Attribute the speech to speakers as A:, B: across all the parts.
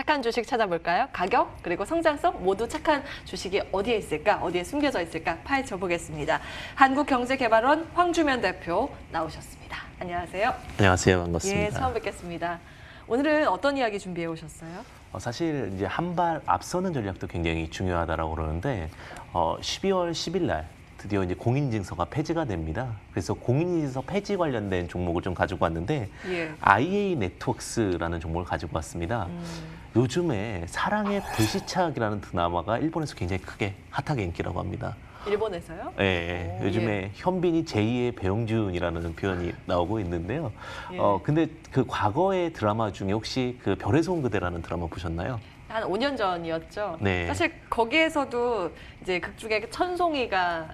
A: 착한 주식 찾아볼까요? 가격 그리고 성장성 모두 착한 주식이 어디에 있을까? 어디에 숨겨져 있을까? 파헤쳐 보겠습니다. 한국경제개발원 황주면 대표 나오셨습니다. 안녕하세요.
B: 안녕하세요. 반갑습니다.
A: 예, 처음 뵙겠습니다. 오늘은 어떤 이야기 준비해 오셨어요?
B: 사실 이제 한 발 앞서는 전략도 굉장히 중요하다라고 그러는데 12월 10일 날 드디어 이제 공인인증서가 폐지가 됩니다. 그래서 공인인증서 폐지 관련된 종목을 좀 가지고 왔는데
A: 예.
B: IA 네트워크스라는 종목을 가지고 왔습니다. 요즘에 사랑의 불시착이라는 드라마가 일본에서 굉장히 크게 핫하게 인기라고 합니다.
A: 일본에서요?
B: 네,
A: 오,
B: 요즘에
A: 예.
B: 현빈이 제2의 배용준이라는 표현이 나오고 있는데요.
A: 예.
B: 근데 그 과거의 드라마 중에 혹시 그 별에서 온 그대라는 드라마 보셨나요?
A: 한 5년 전이었죠.
B: 네.
A: 사실 거기에서도 이제 극 중에 천송이가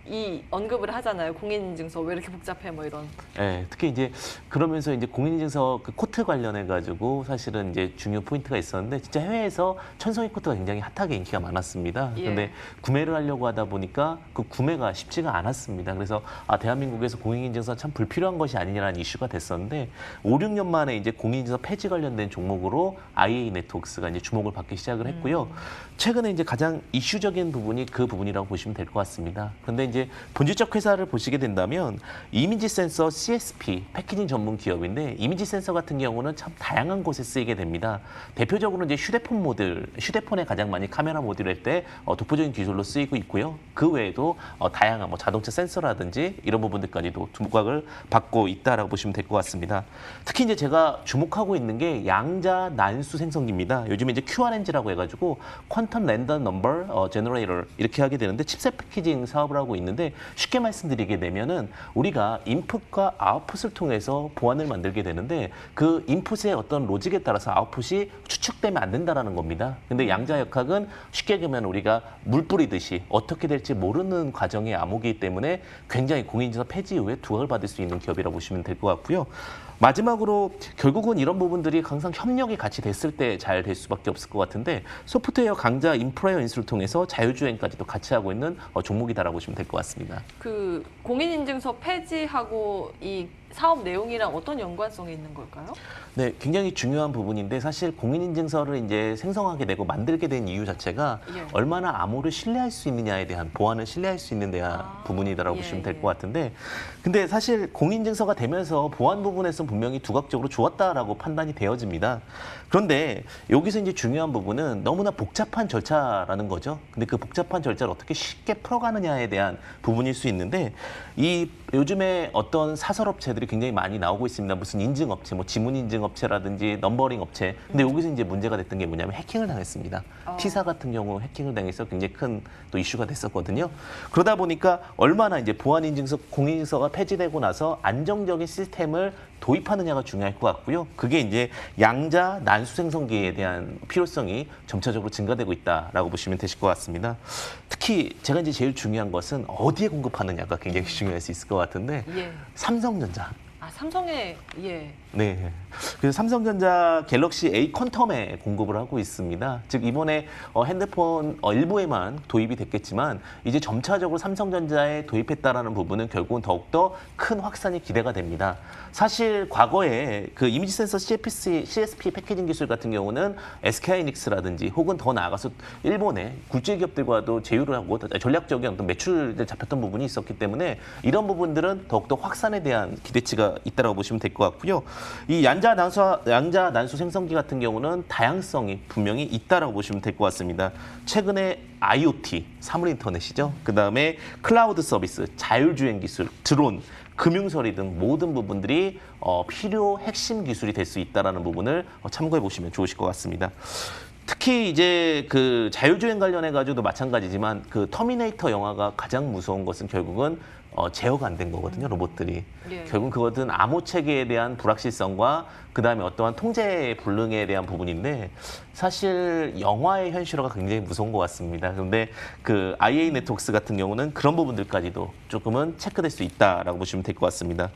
A: 이 언급을 하잖아요. 공인인증서 왜 이렇게 복잡해 뭐 이런.
B: 네, 특히 이제 그러면서 이제 공인인증서 그 코트 관련해 가지고 사실은 이제 중요 포인트가 있었는데 진짜 해외에서 천송이 코트가 굉장히 핫하게 인기가 많았습니다.
A: 예.
B: 그런데 구매를 하려고 하다 보니까 그 구매가 쉽지가 않았습니다. 그래서 대한민국에서 공인인증서 참 불필요한 것이 아니냐라는 이슈가 됐었는데 5, 6년 만에 이제 공인인증서 폐지 관련된 종목으로 IA 네트워크스가 이제 주목을 받기 시작을 했고요. 최근에 이제 가장 이슈적인 부분이 그 부분이라고 보시면 될 것 같습니다. 그런데 이제 본질적 회사를 보시게 된다면 이미지 센서 CSP 패키징 전문 기업인데 이미지 센서 같은 경우는 참 다양한 곳에 쓰이게 됩니다. 대표적으로 이제 휴대폰에 가장 많이 카메라 모듈 할 때 독보적인 기술로 쓰이고 있고요. 그 외에도 다양한 뭐 자동차 센서라든지 이런 부분들까지도 주목을 받고 있다라고 보시면 될 것 같습니다. 특히 이제 제가 주목하고 있는 게 양자 난수 생성기입니다. 요즘에 이제 QRNG라고 해가지고 퀀텀 랜덤 넘버 제너레이터 이렇게 하게 되는데 칩셋 패키징 사업을 하고 있는데 쉽게 말씀드리게 되면은 우리가 인풋과 아웃풋을 통해서 보안을 만들게 되는데 그 인풋의 어떤 로직에 따라서 아웃풋이 추측되면 안 된다라는 겁니다. 근데 양자역학은 쉽게 얘기하면 우리가 물 뿌리듯이 어떻게 될지 모르는 과정의 암호기이기 때문에 굉장히 공인인증서 폐지 이후에 두각을 받을 수 있는 기업이라고 보시면 될 것 같고요. 마지막으로 결국은 이런 부분들이 항상 협력이 같이 됐을 때 잘 될 수밖에 없을 것 같은데 소프트웨어 강자 인프라웨어 인수를 통해서 자율주행까지도 같이 하고 있는 종목이다라고 보시면 될 것 같습니다.
A: 그 공인인증서 폐지하고 이 사업 내용이랑 어떤 연관성이 있는 걸까요?
B: 네, 굉장히 중요한 부분인데 사실 공인인증서를 이제 생성하게 되고 만들게 된 이유 자체가
A: 예.
B: 얼마나 암호를 신뢰할 수 있느냐에 대한 보안을 신뢰할 수 있는 대한 부분이다라고
A: 예,
B: 보시면 될
A: 예.
B: 것 같은데 근데 사실 공인인증서가 되면서 보안 부분에서는 분명히 두각적으로 좋았다라고 판단이 되어집니다. 그런데 여기서 이제 중요한 부분은 너무나 복잡한 절차라는 거죠. 근데 그 복잡한 절차를 어떻게 쉽게 풀어가느냐에 대한 부분일 수 있는데 이 요즘에 어떤 사설업체들이 굉장히 많이 나오고 있습니다. 무슨 인증업체, 뭐 지문인증업체라든지 넘버링 업체. 근데 여기서 이제 문제가 됐던 게 뭐냐면 해킹을 당했습니다. T사 같은 경우 해킹을 당해서 굉장히 큰 또 이슈가 됐었거든요. 그러다 보니까 얼마나 이제 보안인증서, 공인인증서가 폐지되고 나서 안정적인 시스템을 도입하느냐가 중요할 것 같고요. 그게 이제 양자 난수 생성기에 대한 필요성이 점차적으로 증가되고 있다라고 보시면 되실 것 같습니다. 특히 제가 이제 제일 중요한 것은 어디에 공급하느냐가 굉장히 중요할 수 있을 것 같은데
A: 예.
B: 삼성전자.
A: 삼성의 예.
B: 네. 그래서 삼성전자 갤럭시 A 퀀텀에 공급을 하고 있습니다. 즉 이번에 핸드폰 일부에만 도입이 됐겠지만 이제 점차적으로 삼성전자에 도입했다라는 부분은 결국은 더욱더 큰 확산이 기대가 됩니다. 사실 과거에 그 이미지 센서 CSP 패키징 기술 같은 경우는 SK하이닉스라든지 혹은 더 나아가서 일본의 굴지 기업들과도 제휴를 하고 전략적인 어떤 매출을 잡혔던 부분이 있었기 때문에 이런 부분들은 더욱더 확산에 대한 기대치가 있다고 보시면 될 것 같고요. 이 양자 난수 생성기 같은 경우는 다양성이 분명히 있다라고 보시면 될 것 같습니다. 최근에 IoT, 사물인터넷이죠. 그다음에 클라우드 서비스, 자율주행 기술, 드론, 금융서리 등 모든 부분들이 필요 핵심 기술이 될 수 있다라는 부분을 참고해 보시면 좋으실 것 같습니다. 특히 이제 그 자율주행 관련해 가지고도 마찬가지지만 그 터미네이터 영화가 가장 무서운 것은 결국은 제어가 안 된 거거든요, 로봇들이.
A: 예.
B: 결국은 그것은 암호 체계에 대한 불확실성과 그다음에 어떠한 통제 불능에 대한 부분인데 사실 영화의 현실화가 굉장히 무서운 것 같습니다. 그런데 그 IA 네트워크스 같은 경우는 그런 부분들까지도 조금은 체크될 수 있다라고 보시면 될 것 같습니다.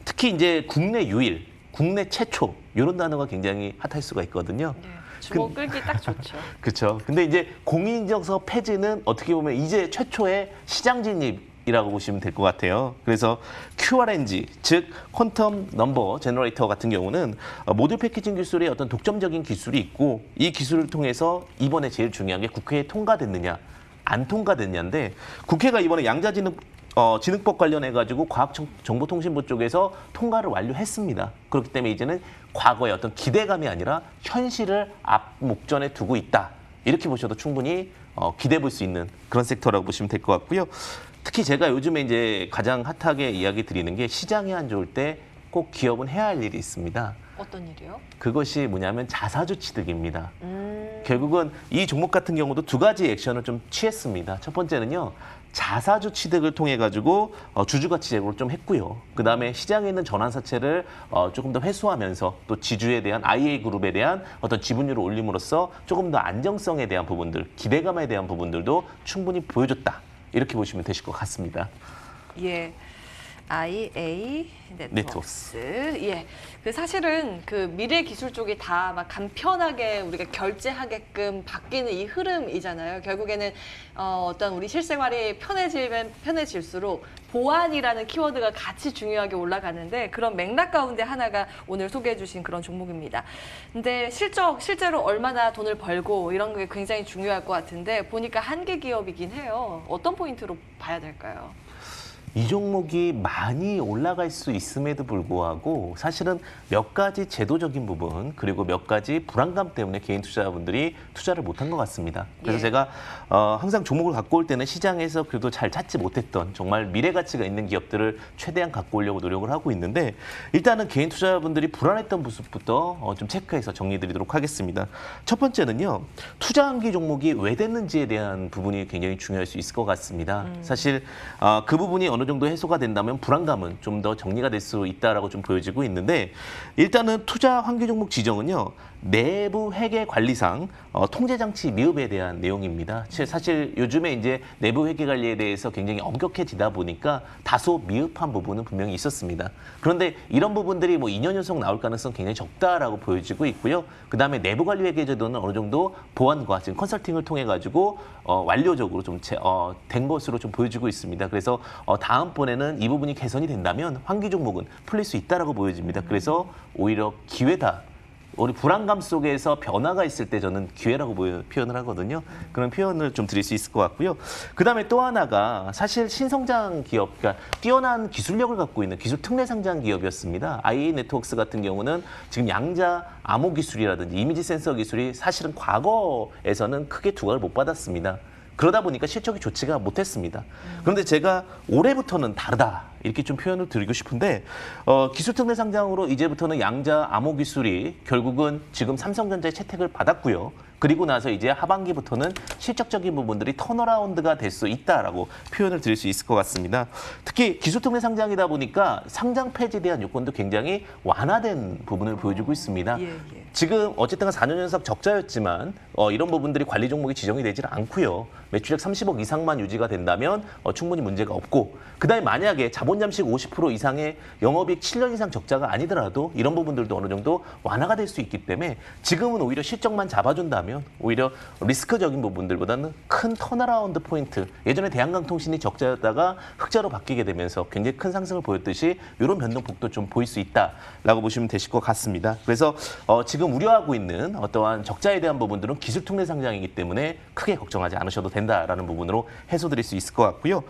B: 특히 이제 국내 유일, 국내 최초 이런 단어가 굉장히 핫할 수가 있거든요.
A: 예. 주목 끌기 딱 좋죠.
B: 그렇죠. 근데 이제 공인인증서 폐지는 어떻게 보면 이제 최초의 시장 진입 이라고 보시면 될 것 같아요. 그래서 QRNG, 즉 퀀텀 넘버 제너레이터 같은 경우는 모듈 패키징 기술의 어떤 독점적인 기술이 있고 이 기술을 통해서 이번에 제일 중요한 게 국회에 통과됐느냐 안 통과됐냐인데 국회가 이번에 진흥법 관련해 가지고 과학정보통신부 쪽에서 통과를 완료했습니다. 그렇기 때문에 이제는 과거의 어떤 기대감이 아니라 현실을 앞목전에 두고 있다. 이렇게 보셔도 충분히 기대해 볼 수 있는 그런 섹터라고 보시면 될 것 같고요. 특히 제가 요즘에 이제 가장 핫하게 이야기 드리는 게 시장이 안 좋을 때 꼭 기업은 해야 할 일이 있습니다.
A: 어떤 일이요?
B: 그것이 뭐냐면 자사주 취득입니다. 결국은 이 종목 같은 경우도 두 가지 액션을 좀 취했습니다. 첫 번째는요. 자사주 취득을 통해 가지고 주주가치 제고를 좀 했고요. 그다음에 시장에 있는 전환사채를 조금 더 회수하면서 또 지주에 대한 IA 그룹에 대한 어떤 지분율을 올림으로써 조금 더 안정성에 대한 부분들, 기대감에 대한 부분들도 충분히 보여줬다. 이렇게 보시면 되실 것 같습니다.
A: 예. IA 네트워크스. 예. 그 사실은 그 미래 기술 쪽이 다 막 간편하게 우리가 결제하게끔 바뀌는 이 흐름이잖아요. 결국에는 어떤 우리 실생활이 편해지면 편해질수록 보안이라는 키워드가 같이 중요하게 올라가는데 그런 맥락 가운데 하나가 오늘 소개해 주신 그런 종목입니다. 근데 실제로 얼마나 돈을 벌고 이런 게 굉장히 중요할 것 같은데 보니까 한계 기업이긴 해요. 어떤 포인트로 봐야 될까요?
B: 이 종목이 많이 올라갈 수 있음에도 불구하고 사실은 몇 가지 제도적인 부분 그리고 몇 가지 불안감 때문에 개인 투자자분들이 투자를 못한 것 같습니다. 그래서
A: 예.
B: 제가 항상 종목을 갖고 올 때는 시장에서 그래도 잘 찾지 못했던 정말 미래 가치가 있는 기업들을 최대한 갖고 오려고 노력을 하고 있는데 일단은 개인 투자자분들이 불안했던 모습부터 좀 체크해서 정리드리도록 하겠습니다. 첫 번째는요. 투자한기 종목이 왜 됐는지에 대한 부분이 굉장히 중요할 수 있을 것 같습니다. 사실 그 부분이 어느 정도 해소가 된다면 불안감은 좀 더 정리가 될 수 있다라고 좀 보여지고 있는데 일단은 투자 환기 종목 지정은요. 내부 회계 관리상 통제 장치 미흡에 대한 내용입니다. 사실 요즘에 이제 내부 회계 관리에 대해서 굉장히 엄격해지다 보니까 다소 미흡한 부분은 분명히 있었습니다. 그런데 이런 부분들이 뭐 2년 연속 나올 가능성 굉장히 적다라고 보여지고 있고요. 그다음에 내부 관리 회계 제도는 어느 정도 보완과 지금 컨설팅을 통해 가지고 완료적으로 좀 된 것으로 좀 보여지고 있습니다. 그래서 다음번에는 이 부분이 개선이 된다면 환기 종목은 풀릴 수 있다라고 보여집니다. 그래서 오히려 기회다. 우리 불안감 속에서 변화가 있을 때 저는 기회라고 표현을 하거든요. 그런 표현을 좀 드릴 수 있을 것 같고요. 그다음에 또 하나가 사실 신성장 기업, 그러니까 뛰어난 기술력을 갖고 있는 기술 특례 상장 기업이었습니다. IA 네트워크스 같은 경우는 지금 양자 암호 기술이라든지 이미지 센서 기술이 사실은 과거에서는 크게 두각을 못 받았습니다. 그러다 보니까 실적이 좋지가 못했습니다. 그런데 제가 올해부터는 다르다. 이렇게 좀 표현을 드리고 싶은데 기술 특례 상장으로 이제부터는 양자 암호 기술이 결국은 지금 삼성전자의 채택을 받았고요. 그리고 나서 이제 하반기부터는 실적적인 부분들이 턴어라운드가 될 수 있다라고 표현을 드릴 수 있을 것 같습니다. 특히 기술 특례 상장이다 보니까 상장 폐지에 대한 요건도 굉장히 완화된 부분을 보여주고 있습니다.
A: 예.
B: 지금 어쨌든 4년 연속 적자였지만 이런 부분들이 관리 종목이 지정이 되질 않고요. 매출액 30억 이상만 유지가 된다면 충분히 문제가 없고 그다음에 만약에 자본 잠식 50% 이상의 영업이익 7년 이상 적자가 아니더라도 이런 부분들도 어느 정도 완화가 될 수 있기 때문에 지금은 오히려 실적만 잡아준다면 오히려 리스크적인 부분들보다는 큰 턴어라운드 포인트 예전에 대한강통신이 적자였다가 흑자로 바뀌게 되면서 굉장히 큰 상승을 보였듯이 이런 변동폭도 좀 보일 수 있다라고 보시면 되실 것 같습니다. 그래서 지금 우려하고 있는 어떠한 적자에 대한 부분들은 기술 특례 상장이기 때문에 크게 걱정하지 않으셔도 된다라는 부분으로 해소드릴 수 있을 것 같고요.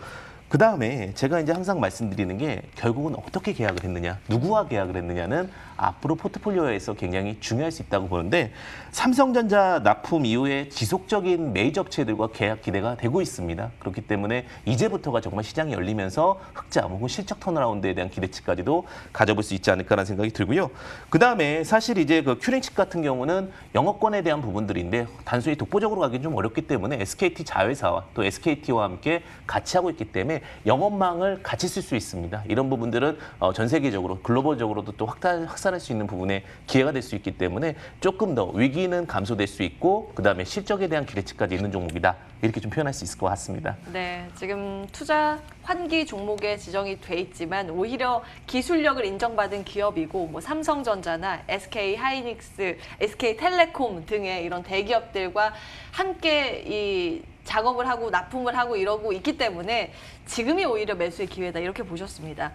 B: 그 다음에 제가 이제 항상 말씀드리는 게 결국은 어떻게 계약을 했느냐, 누구와 계약을 했느냐는 앞으로 포트폴리오에서 굉장히 중요할 수 있다고 보는데 삼성전자 납품 이후에 지속적인 메이저 업체들과 계약 기대가 되고 있습니다. 그렇기 때문에 이제부터가 정말 시장이 열리면서 흑자 혹은 실적 턴어라운드에 대한 기대치까지도 가져볼 수 있지 않을까라는 생각이 들고요. 그 다음에 사실 이제 그 큐링칩 같은 경우는 영업권에 대한 부분들인데 단순히 독보적으로 가기는 좀 어렵기 때문에 SKT 자회사와 또 SKT와 함께 같이 하고 있기 때문에 영업망을 같이 쓸 수 있습니다. 이런 부분들은 전 세계적으로 글로벌적으로도 또 확산할 수 있는 부분에 기회가 될 수 있기 때문에 조금 더 위기는 감소될 수 있고 그다음에 실적에 대한 기대치까지 있는 종목이다. 이렇게 좀 표현할 수 있을 것 같습니다.
A: 네, 지금 투자 환기 종목에 지정이 돼 있지만 오히려 기술력을 인정받은 기업이고 뭐 삼성전자나 SK 하이닉스, SK 텔레콤 등의 이런 대기업들과 함께 이 작업을 하고 납품을 하고 이러고 있기 때문에 지금이 오히려 매수의 기회다 이렇게 보셨습니다.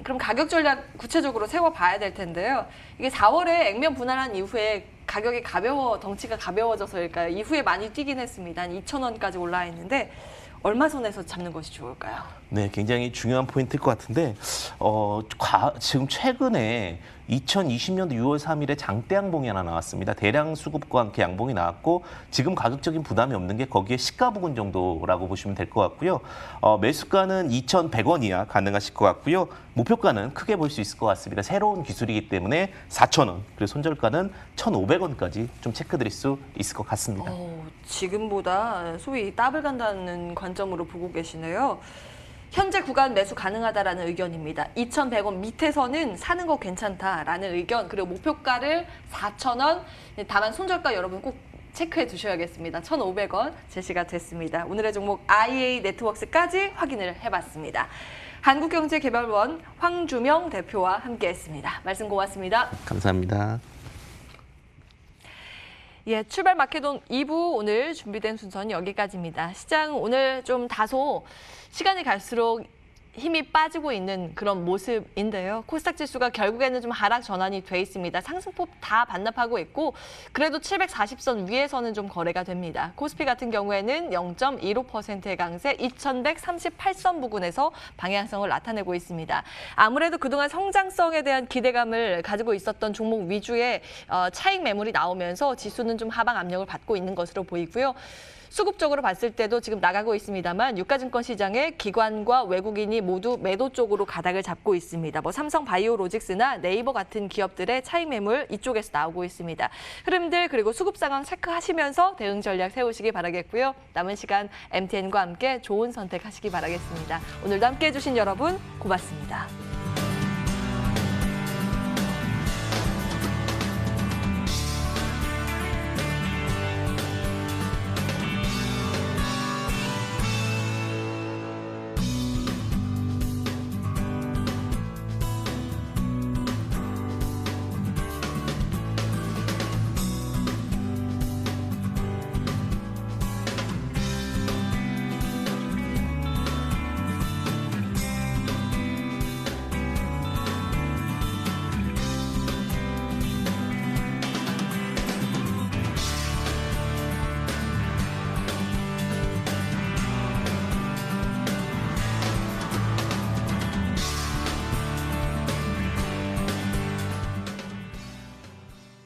A: 그럼 가격 전략 구체적으로 세워봐야 될 텐데요. 이게 4월에 액면 분할한 이후에 가격이 덩치가 가벼워져서일까요? 이후에 많이 뛰긴 했습니다. 한 2,000원까지 올라와 있는데 얼마 선에서 잡는 것이 좋을까요?
B: 네, 굉장히 중요한 포인트일 것 같은데 지금 최근에 2020년도 6월 3일에 장대 양봉이 하나 나왔습니다. 대량 수급과 함께 양봉이 나왔고 지금 가격적인 부담이 없는 게 거기에 시가 부근 정도라고 보시면 될 것 같고요. 매수가는 2,100원 이하 가능하실 것 같고요. 목표가는 크게 볼 수 있을 것 같습니다. 새로운 기술이기 때문에 4,000원, 그리고 손절가는 1,500원까지 좀 체크드릴 수 있을 것 같습니다.
A: 지금보다 소위 더블 간다는 관점으로 보고 계시네요. 현재 구간 매수 가능하다라는 의견입니다. 2,100원 밑에서는 사는 거 괜찮다라는 의견, 그리고 목표가를 4,000원, 다만 손절가 여러분 꼭 체크해 두셔야겠습니다. 1,500원 제시가 됐습니다. 오늘의 종목 IA 네트워크스까지 확인을 해봤습니다. 한국경제개발원 황주명 대표와 함께했습니다. 말씀 고맙습니다.
B: 감사합니다.
A: 예, 출발 마케돈 2부 오늘 준비된 순서는 여기까지입니다. 시장 오늘 좀 다소 시간이 갈수록 힘이 빠지고 있는 그런 모습인데요. 코스닥 지수가 결국에는 좀 하락 전환이 돼 있습니다. 상승폭 다 반납하고 있고 그래도 740선 위에서는 좀 거래가 됩니다. 코스피 같은 경우에는 0.15%의 강세 2138선 부근에서 방향성을 나타내고 있습니다. 아무래도 그동안 성장성에 대한 기대감을 가지고 있었던 종목 위주의 차익 매물이 나오면서 지수는 좀 하방 압력을 받고 있는 것으로 보이고요. 수급적으로 봤을 때도 지금 나가고 있습니다만 유가증권 시장에 기관과 외국인이 모두 매도 쪽으로 가닥을 잡고 있습니다. 삼성바이오로직스나 네이버 같은 기업들의 차익 매물 이쪽에서 나오고 있습니다. 흐름들 그리고 수급 상황 체크하시면서 대응 전략 세우시기 바라겠고요. 남은 시간 MTN과 함께 좋은 선택하시기 바라겠습니다. 오늘도 함께해 주신 여러분 고맙습니다.